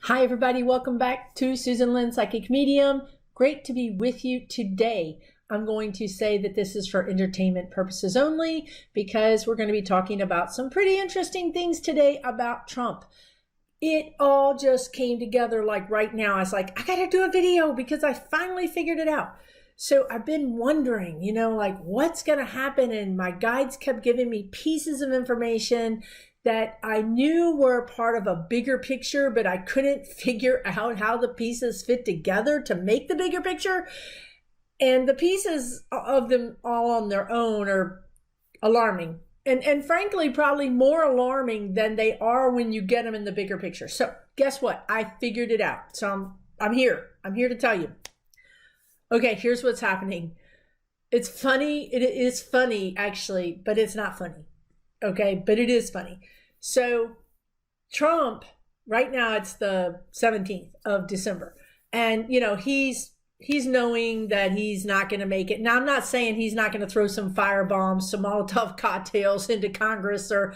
Hi everybody, welcome back to Susan Lynn Psychic Medium. Great to be with you today. I'm going to say that this is for entertainment purposes only because we're going to be talking about some pretty interesting things today about Trump. It all just came together like right now. I was like, I gotta do a video because I finally figured it out. So I've been wondering, like what's gonna happen, and my guides kept giving me pieces of information that I knew were part of a bigger picture, but I couldn't figure out how the pieces fit together to make the bigger picture. And the pieces of them all on their own are alarming. And frankly, probably more alarming than they are when you get them in the bigger picture. So guess what? I figured it out. So I'm here. I'm here to tell you. Okay, here's what's happening. It's funny. It is funny, actually, but it's not funny. Okay, but it is funny. So Trump, right now it's the 17th of December. And, he's knowing that he's not going to make it. Now, I'm not saying he's not going to throw some firebombs, some Molotov cocktails into Congress or,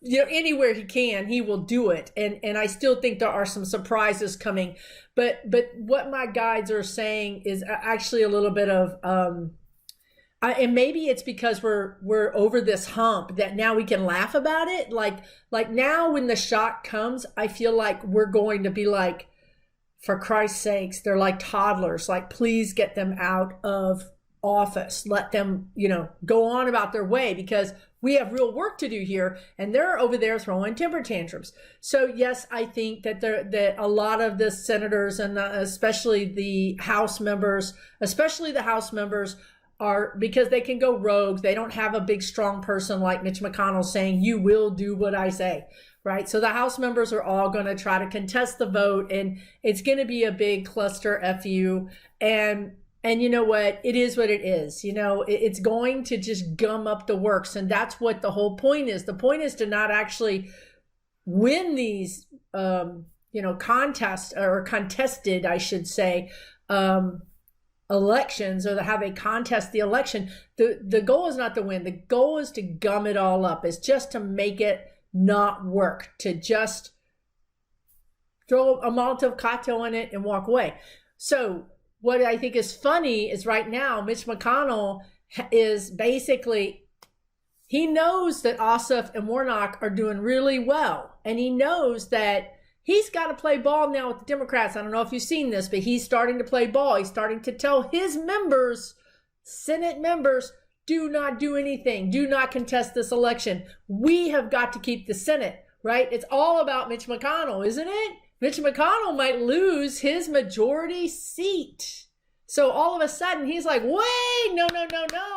anywhere he can, he will do it. And I still think there are some surprises coming. But what my guides are saying is actually a little bit of, and maybe it's because we're over this hump that now we can laugh about it. Like now when the shock comes, I feel like we're going to be like, for Christ's sakes, they're like toddlers. Like, please get them out of office. Let them, go on about their way because we have real work to do here. And they're over there throwing temper tantrums. So yes, I think that that a lot of the senators and especially the House members, are, because they can go rogue. They don't have a big, strong person like Mitch McConnell saying, you will do what I say, right? So the House members are all going to try to contest the vote, and it's going to be a big cluster FU. And you know what? It is what it is. It's going to just gum up the works. And that's what the whole point is. The point is to not actually win these, contests or contested, I should say, elections, or how they contest the election. The goal is not to win. The goal is to gum it all up. It's just to make it not work, to just throw a Molotov cocktail in it and walk away. So what I think is funny is right now, Mitch McConnell is basically, he knows that Ossoff and Warnock are doing really well. And he knows that he's got to play ball now with the Democrats. I don't know if you've seen this, but he's starting to play ball. He's starting to tell his members, Senate members, do not do anything. Do not contest this election. We have got to keep the Senate, right? It's all about Mitch McConnell, isn't it? Mitch McConnell might lose his majority seat. So all of a sudden he's like, wait, no,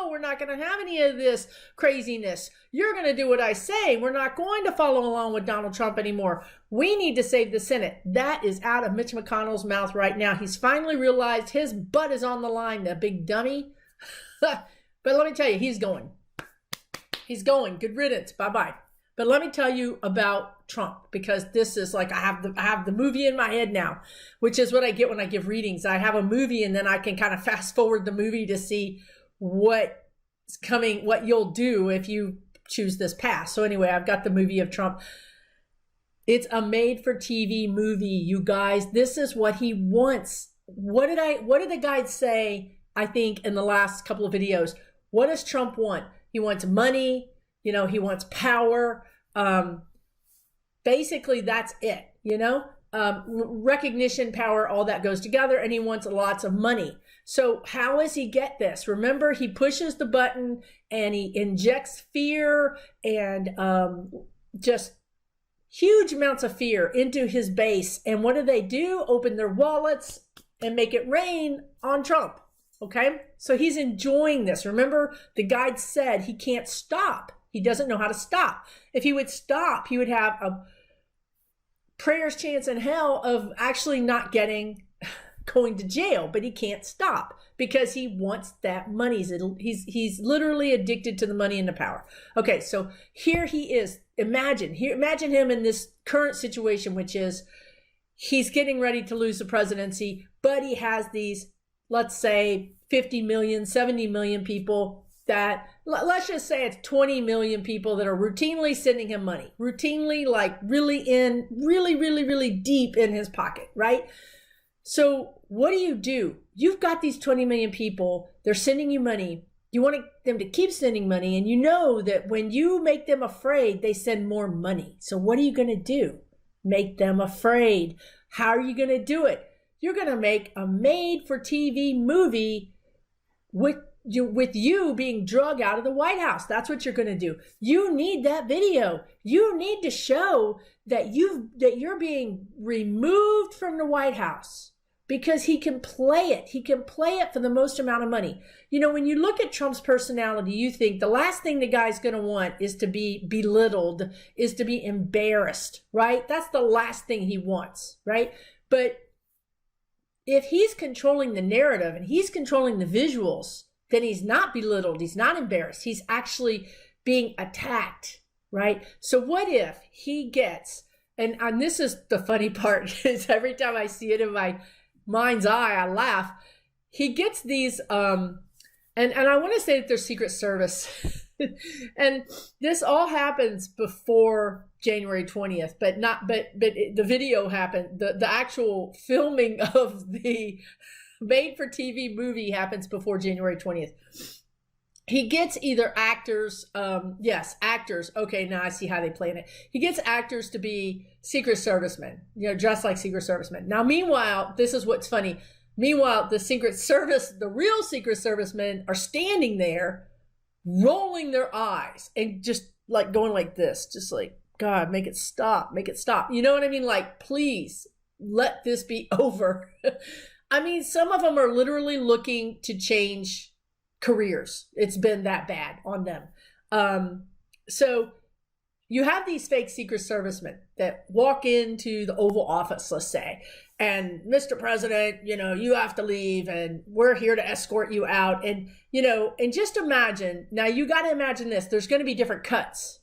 we're not going to have any of this craziness. You're going to do what I say. We're not going to follow along with Donald Trump anymore. We need to save the Senate. That is out of Mitch McConnell's mouth right now. He's finally realized his butt is on the line, that big dummy. But let me tell you, he's going. He's going. Good riddance. Bye-bye. But let me tell you about Trump, because this is like, I have the movie in my head now, which is what I get when I give readings. I have a movie and then I can kind of fast forward the movie to see what's coming, what you'll do if you choose this path. So anyway, I've got the movie of Trump. It's a made-for-TV movie, you guys. This is what he wants. What did the guys say, I think, in the last couple of videos? What does Trump want? He wants money. He wants power. Basically, that's it, recognition, power, all that goes together, and he wants lots of money. So how does he get this? Remember, he pushes the button and he injects fear and just huge amounts of fear into his base. And what do? Open their wallets and make it rain on Trump. Okay, so he's enjoying this. Remember, the guide said he can't stop. He doesn't know how to stop. If he would stop, he would have a prayer's chance in hell of actually not going to jail, but he can't stop because he wants that money. He's literally addicted to the money and the power. Okay, so here he is. Imagine him in this current situation, which is he's getting ready to lose the presidency, but he has these, let's say, 50 million, 70 million people that, let's just say it's 20 million people that are routinely sending him money, routinely, like really deep in his pocket, right? So what do? You've got these 20 million people, they're sending you money. You want them to keep sending money, and you know that when you make them afraid, they send more money. So what are you going to do? Make them afraid. How are you going to do it? You're going to make a made-for-TV movie with you being drug out of the White House. That's what you're going to do. You need that video. You need to show that you're being removed from the White House, because he can play it. He can play it for the most amount of money. You know, when you look at Trump's personality, you think the last thing the guy's going to want is to be belittled, is to be embarrassed, right? That's the last thing he wants, right? But if he's controlling the narrative and he's controlling the visuals, then he's not belittled. He's not embarrassed. He's actually being attacked, right? So what if he gets, and this is the funny part, is every time I see it in my mind's eye, I laugh. He gets these, and I want to say that they're Secret Service. And this all happens before January 20th, but the video happened. The actual filming of the made-for-TV movie happens before January 20th. He gets either actors, yes, actors. Okay, now I see how they plan it. He gets actors to be Secret Servicemen, you know, dressed like Secret Servicemen. Now, meanwhile, this is what's funny. Meanwhile, the real Secret Servicemen are standing there, rolling their eyes and just like going like this, just like, God, make it stop, make it stop. You know what I mean? Like, please let this be over. I mean, some of them are literally looking to change careers. It's been that bad on them. So you have these fake Secret Servicemen that walk into the Oval Office, let's say, and Mr. President, you know, you have to leave and we're here to escort you out. And, you know, and just imagine, now you got to imagine this, there's going to be different cuts.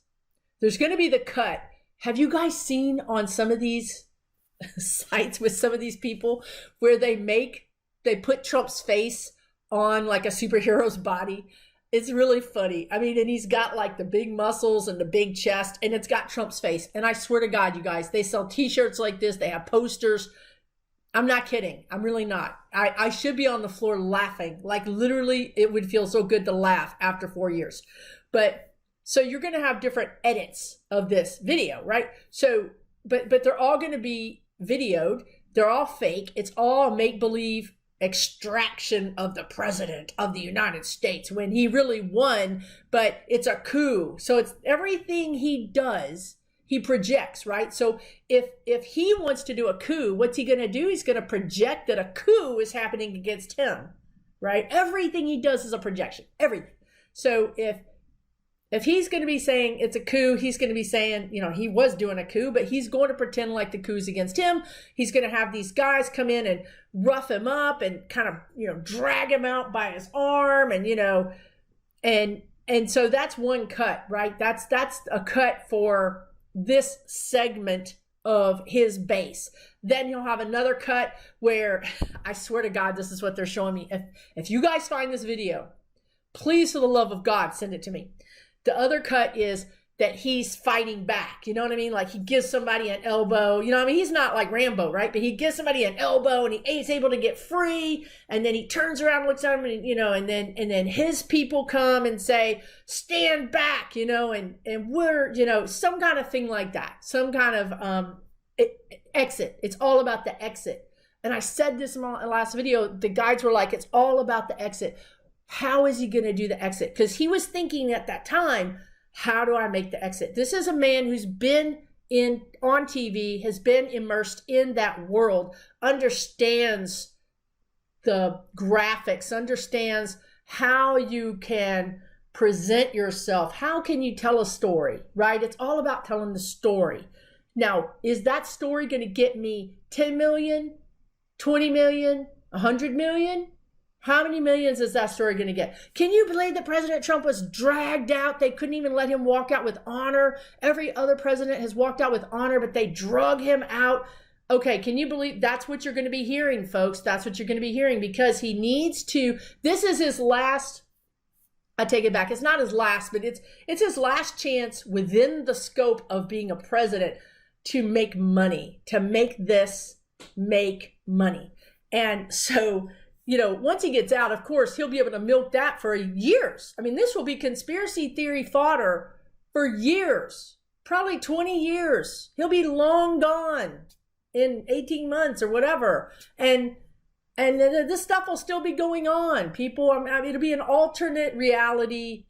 There's going to be the cut. Have you guys seen on some of these sites with some of these people where they put Trump's face on like a superhero's body? It's really funny. I mean, and he's got like the big muscles and the big chest, and it's got Trump's face. And I swear to God, you guys, they sell t-shirts like this. They have posters. I'm not kidding. I'm really not. I should be on the floor laughing. Like literally, it would feel so good to laugh after 4 years. But so you're going to have different edits of this video, right? So, but they're all going to be videoed. They're all fake. It's all make-believe extraction of the president of the United States when he really won, but it's a coup. So it's everything he does, he projects, right? So if he wants to do a coup, what's he going to do? He's going to project that a coup is happening against him, right? Everything he does is a projection, everything. So if he's going to be saying it's a coup, he's going to be saying, you know, he was doing a coup, but he's going to pretend like the coup's against him. He's going to have these guys come in and rough him up and kind of, you know, drag him out by his arm and, you know, and so that's one cut, right? That's a cut for this segment of his base. Then he'll have another cut where, I swear to God, this is what they're showing me. If you guys find this video, please, for the love of God, send it to me. The other cut is that he's fighting back. You know what I mean? Like he gives somebody an elbow. You know what I mean? He's not like Rambo, right? But he gives somebody an elbow and he's able to get free. And then he turns around and looks at him and, you know, and then his people come and say, stand back, you know, and we're, you know, some kind of thing like that. Some kind of exit. It's all about the exit. And I said this in my last video. The guides were like, it's all about the exit. How is he going to do the exit? Because he was thinking at that time, how do I make the exit? This is a man who's been on TV, has been immersed in that world, understands the graphics, understands how you can present yourself. How can you tell a story, right? It's all about telling the story. Now, is that story going to get me 10 million, 20 million, 100 million? How many millions is that story going to get? Can you believe that President Trump was dragged out? They couldn't even let him walk out with honor. Every other president has walked out with honor, but they drug him out. Okay, can you believe that's what you're going to be hearing, folks? That's what you're going to be hearing because he needs to, this is his last I take it back. It's not his last, but it's his last chance within the scope of being a president to make money, to make money. And so, once he gets out, of course, he'll be able to milk that for years. I mean, this will be conspiracy theory fodder for years, probably 20 years. He'll be long gone in 18 months or whatever. And this stuff will still be going on. It'll be an alternate reality,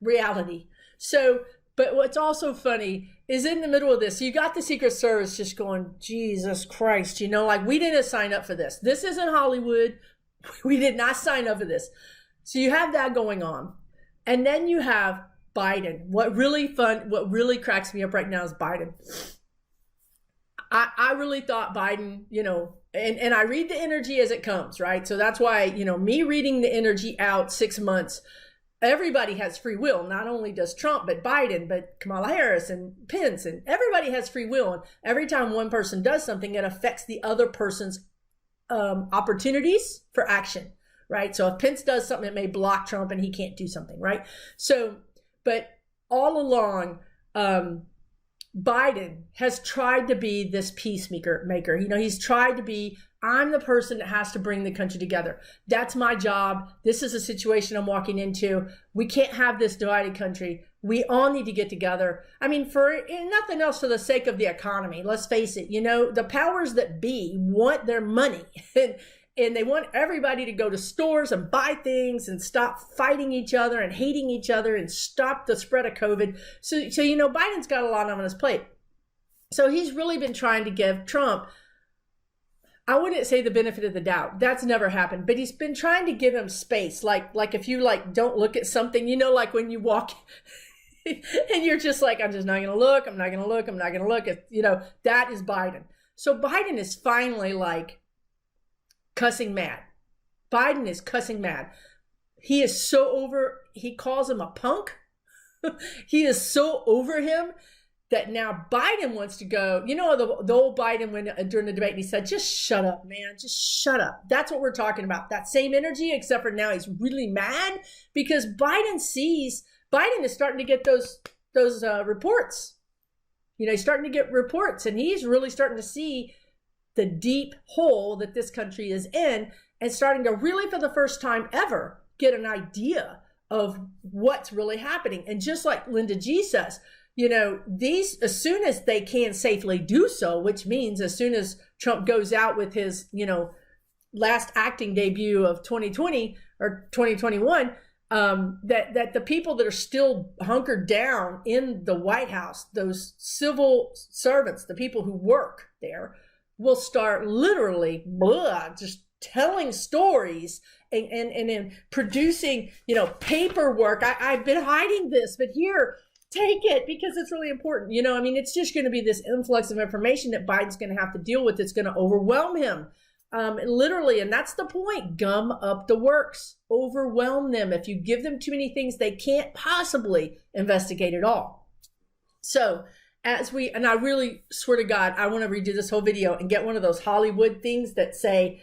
reality. So, but what's also funny is in the middle of this, you got the Secret Service just going, Jesus Christ, like we didn't sign up for this. This isn't Hollywood. We did not sign up for this. So you have that going on. And then you have Biden. What really cracks me up right now is Biden. I really thought Biden, and I read the energy as it comes, right? So that's why, me reading the energy out 6 months, everybody has free will. Not only does Trump, but Biden, but Kamala Harris and Pence, and everybody has free will. And every time one person does something, it affects the other person's opportunities for action, right? So if Pence does something, it may block Trump and he can't do something, right? So, but all along, Biden has tried to be this peacemaker. He's tried to be, I'm the person that has to bring the country together. That's my job. This is a situation I'm walking into. We can't have this divided country. We all need to get together. I mean, for nothing else, for the sake of the economy. Let's face it, the powers that be want their money. And they want everybody to go to stores and buy things and stop fighting each other and hating each other and stop the spread of COVID. So Biden's got a lot on his plate. So he's really been trying to give Trump, I wouldn't say the benefit of the doubt. That's never happened. But he's been trying to give him space. Like if you don't look at something, like when you walk and you're just like, I'm just not going to look. I'm not going to look. I'm not going to look. That is Biden. So Biden is finally cussing mad. Biden is cussing mad. He is so over, he calls him a punk. He is so over him that now Biden wants to go, the old Biden when during the debate, he said, just shut up, man, just shut up. That's what we're talking about. That same energy, except for now he's really mad because Biden is starting to get those reports. He's starting to get reports and he's really starting to see the deep hole that this country is in and starting to really, for the first time ever, get an idea of what's really happening. And just like Linda G says, these, as soon as they can safely do so, which means as soon as Trump goes out with his, last acting debut of 2020 or 2021, that the people that are still hunkered down in the White House, those civil servants, the people who work there, will start literally just telling stories and producing, paperwork. I've been hiding this, but here, take it because it's really important. It's just going to be this influx of information that Biden's going to have to deal with. It's going to overwhelm him. Literally, and that's the point. Gum up the works. Overwhelm them. If you give them too many things, they can't possibly investigate it all. So, and I really swear to God, I want to redo this whole video and get one of those Hollywood things that say,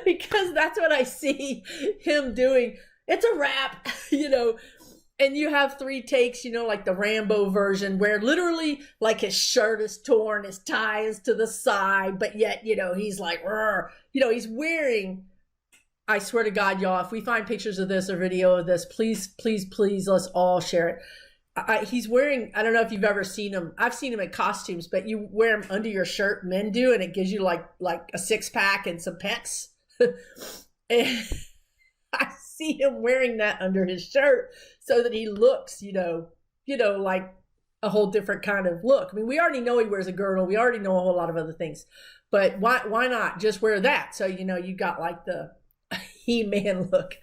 because that's what I see him doing. It's a wrap, and you have 3 takes, like the Rambo version where literally like his shirt is torn, his tie is to the side, but yet, he's like, he's wearing, I swear to God, y'all, if we find pictures of this or video of this, please, please, please, let's all share it. He's wearing, I don't know if you've ever seen him. I've seen him in costumes, but you wear them under your shirt, men do, and it gives you like a 6-pack and some pecs. And I see him wearing that under his shirt so that he looks, like a whole different kind of look. I mean, we already know he wears a girdle. We already know a whole lot of other things, but why not just wear that? So, you got like the He-Man look.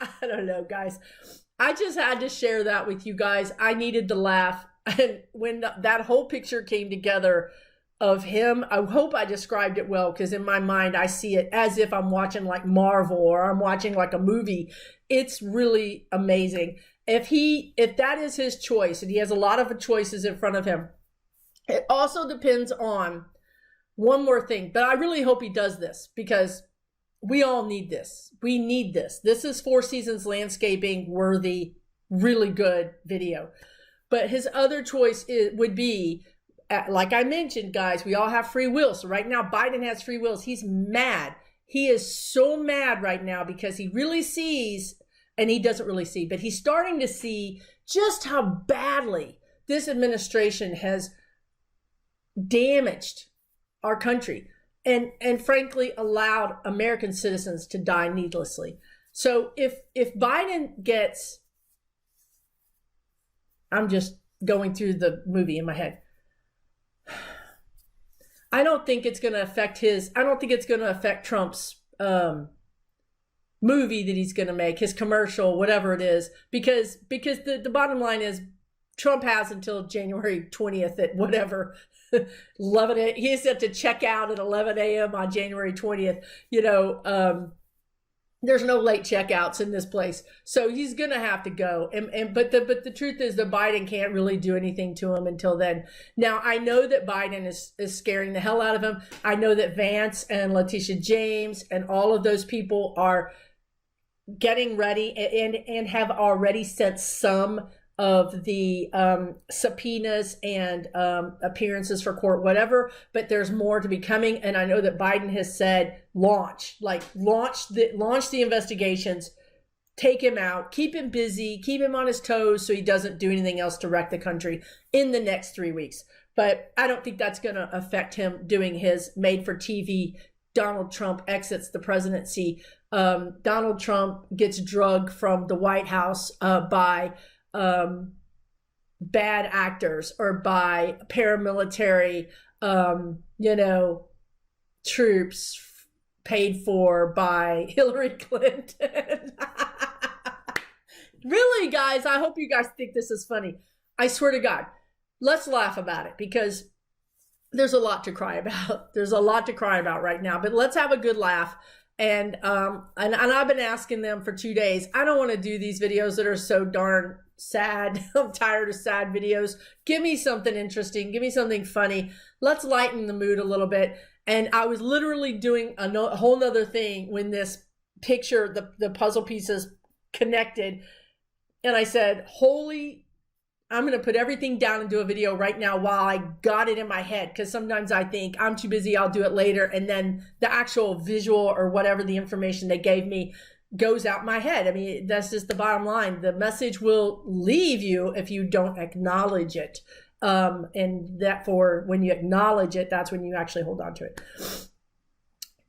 I don't know, guys. I just had to share that with you guys. I needed to laugh. And when that whole picture came together of him, I hope I described it well, because in my mind, I see it as if I'm watching like Marvel or I'm watching like a movie. It's really amazing. If that is his choice, and he has a lot of choices in front of him, it also depends on one more thing. But I really hope he does this, because we all need this. We need this. This is Four Seasons landscaping worthy, really good video. But his other choice would be, like I mentioned, guys, we all have free will. So right now, Biden has free wills. He's mad. He is so mad right now because he really sees, and he doesn't really see, but he's starting to see just how badly this administration has damaged our country and frankly allowed American citizens to die needlessly. So if Biden gets, I'm just going through the movie in my head. I don't think it's going to affect Trump's movie that he's going to make, his commercial, whatever it is, because the bottom line is Trump has until January 20th at whatever, 11 a.m. He has to check out at 11 a.m. on January 20th. There's no late checkouts in this place. So he's going to have to go. But the truth is that Biden can't really do anything to him until then. Now, I know that Biden is scaring the hell out of him. I know that Vance and Letitia James and all of those people are getting ready and have already sent some of the subpoenas and appearances for court, whatever, but there's more to be coming. And I know that Biden has said launch the investigations, take him out, keep him busy, keep him on his toes so he doesn't do anything else to wreck the country in the next 3 weeks. But I don't think that's going to affect him doing his made for TV Donald Trump exits the presidency. Donald Trump gets drugged from the White House by bad actors or by paramilitary, troops paid for by Hillary Clinton. Really, guys, I hope you guys think this is funny. I swear to God, let's laugh about it because there's a lot to cry about. There's a lot to cry about right now, but let's have a good laugh. And I've been asking them for 2 days. I don't want to do these videos that are so darn sad. I'm tired of sad videos. Give me something interesting. Give me something funny. Let's lighten the mood a little bit. And I was literally doing a whole nother thing when this picture, the puzzle pieces connected. And I said, I'm going to put everything down and do a video right now while I got it in my head. Because sometimes I think I'm too busy, I'll do it later. And then the actual visual or whatever the information they gave me goes out my head. I mean, that's just the bottom line. The message will leave you if you don't acknowledge it. And therefore, when you acknowledge it, that's when you actually hold on to it.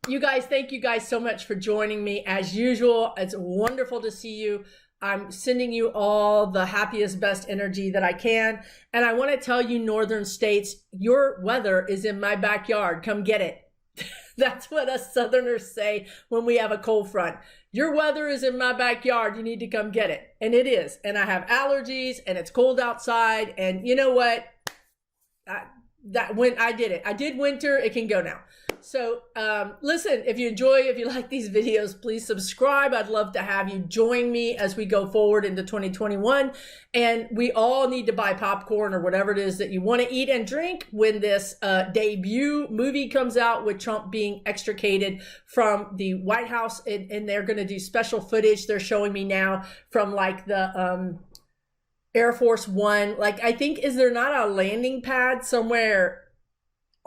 You guys, thank you guys so much for joining me. As usual, it's wonderful to see you. I'm sending you all the happiest, best energy that I can. And I want to tell you, northern states, your weather is in my backyard. Come get it. That's what us Southerners say when we have a cold front. Your weather is in my backyard. You need to come get it. And it is. And I have allergies and it's cold outside. And you know what? When I did it, I did winter. It can go now. So listen, if you like these videos, please subscribe. I'd love to have you join me as we go forward into 2021. And we all need to buy popcorn or whatever it is that you want to eat and drink when this debut movie comes out with Trump being extricated from the White House. And they're going to do special footage. They're showing me now from like the Air Force One. Like, I think, is there not a landing pad somewhere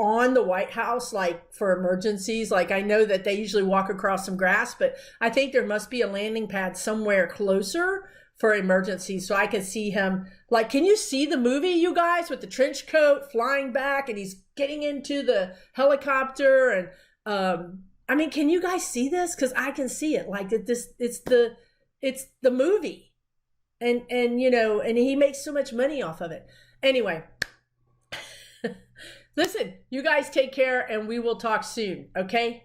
on the White House, like for emergencies? Like, I know that they usually walk across some grass, but I think there must be a landing pad somewhere closer for emergencies. So I can see him, like, can you see the movie, you guys, with the trench coat flying back and he's getting into the helicopter? And I mean, can you guys see this? Because I can see it. Like, it's the movie. And he makes so much money off of it. Anyway, listen, you guys take care and we will talk soon, okay?